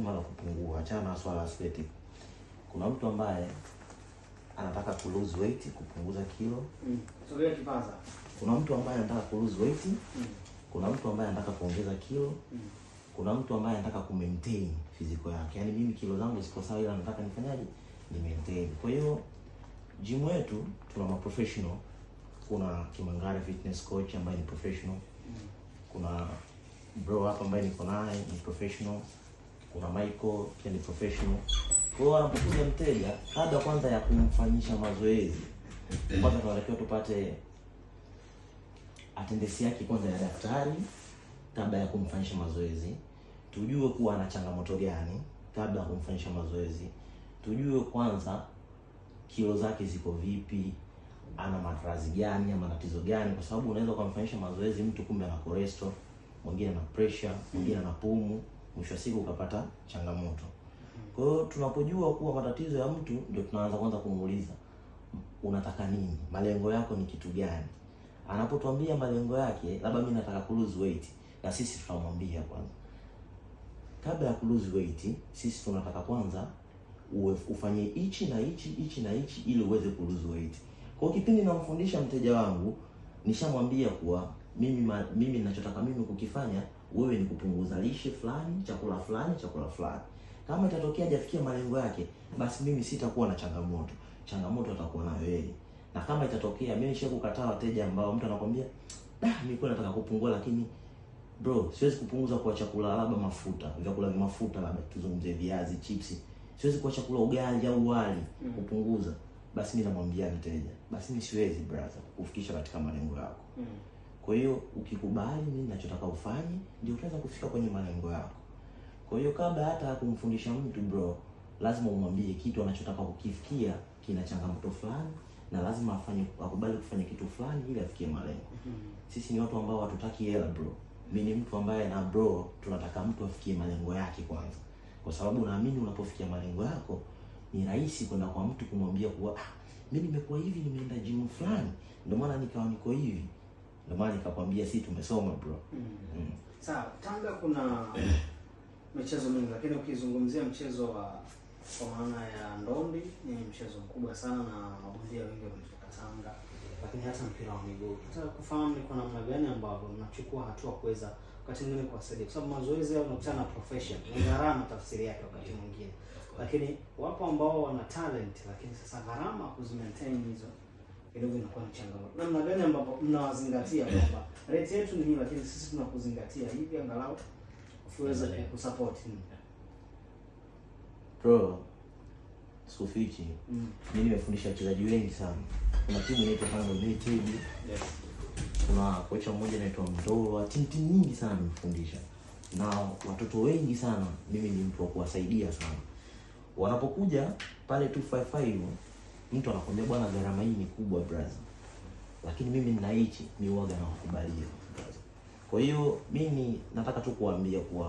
zima la kupungua, achana na swala aesthetic. Kuna mtu ambaye anataka ku lose weight, kupunguza kilo. Sogea kipaza. Kuna mtu ambaye anataka ku lose weight. Kuna mtu ambaye anataka kuongeza kilo. Kuna mtu ambaye anataka ku maintain physical yake. Yaani mimi kilo zangu ziko sawa ila nataka nifanyaje? Ni maintain. Kwa hiyo gym yetu tuna professional. Kuna Kimangare fitness coach ambaye ni professional. Kuna bro hapa ambaye niko naye ni professional. Kuna Michael pia ni professional. Kwa hiyo anapokuja mteja, kabla kwanza ya kumfanyisha mazoezi, kwanza tunatakiwa tupate attendance yake kwanza ya daktari kabla ya kumfanyisha mazoezi. Tujue kuwa ana changamoto gani kabla ya kumfanyisha mazoezi. Tujue kwanza kilo zake ziko vipi, ana maradhi gani ama tatizo gani, kwa sababu unaweza kumfanyisha mazoezi mtu kumbe ana cholesterol, mwingine ana pressure, mwingine ana pumu, mwisho wa siku ukapata changamoto. Kwa hiyo tunapojua kuwa matatizo ya mtu ndio tunaanza kwanza kumuuliza unataka nini? Malengo yako ni kitu gani? Anapotuambia malengo yake, labda mimi nataka ku lose weight, na sisi tutamwambia kwanza, kabla ya ku lose weight, sisi tunataka kwanza ufanye hichi na hichi ili uweze ku lose weight. Kwa kipindi namfundisha mteja wangu, nishamwambia kuwa mimi ninachotaka mimi kukifanya wewe ni kupunguza lishe fulani, chakula fulani. Kama itatokea hajafikia malengo yake, basi mimi sitakuwa na changamoto. Changamoto atakuwa nayo yeye. Na kama itatokea mimi nishakukataa wateja ambao mtu anakuambia, mimi kwa nataka kupungua lakini bro, siwezi kupunguza kwa chakula labda mafuta, vyakula vya mafuta labda tuzungumzie viazi, chipsi. Siwezi kwa chakula ugali au wali kupunguza. Basi mimi namwambia mteja, basi mimi siwezi brother kufikisha katika malengo yako. Kwa hiyo ukikubali mimi ninachotaka ufanye, ndio utaweza kufika kwenye malengo yako. Kwa hiyo kabla hata kumfundisha mtu bro, lazima umwambie kitu anachotaka kukifikia kina changamoto fulani, na lazima akubali kufanya kitu fulani ili afikie malengo. Sisi ni watu ambao hatutaki hela bro. Mimi ni mtu ambaye na bro tunataka mtu afikie malengo yake kwanza. Kwa sababu naamini unapofikia malengo yako ni rahisi kwenda kwa mtu kumwambia kuwa mimi nimekuwa hivi, nimeenda gym fulani, ndio maana nikawa niko hivi. Ndio maana nikakwambia sisi tumesoma bro. Sawa, Tanga kuna michezo mingi, lakini ukizungumzia mchezo wa kwa maana ya ndondi ni mchezo mkubwa sana na mabondia wengi wametoka Tanga, lakini hata mpira wa miguu. Nataka kufahamu ni kwa namna gani ambavyo mnachukua hatua kuweza wakati mwingine kuwasaidia, kwa sababu mazoezi yao unakutana na profession, ni gharama tafsiri yake wakati mwingine. Lakini wapo ambao wana talent, lakini sasa gharama kuzimaintain hizo kidogo inakuwa ni changamoto. Namna gani ambapo mnawazingatia kwamba rate yetu ni hii, lakini sisi tunakuzingatia hivi angalau uweze kusupport bro? Sikufichi. Mimi nimefundisha wachezaji wengi sana. Kuna timu inaitwa Tanga United. Yes. Kuna kocha mmoja anaitwa Mdoa. Timu nyingi sana nimefundisha. Na watoto wengi sana mimi ni mtu wa kuwasaidia sana. Wanapokuja pale 255 mtu anakuambia bwana gharama hii ni kubwa brother. Lakini mimi nina hichi ni uoga na kukubalia brother. Kwa hiyo mimi nataka tu kuambia kuwa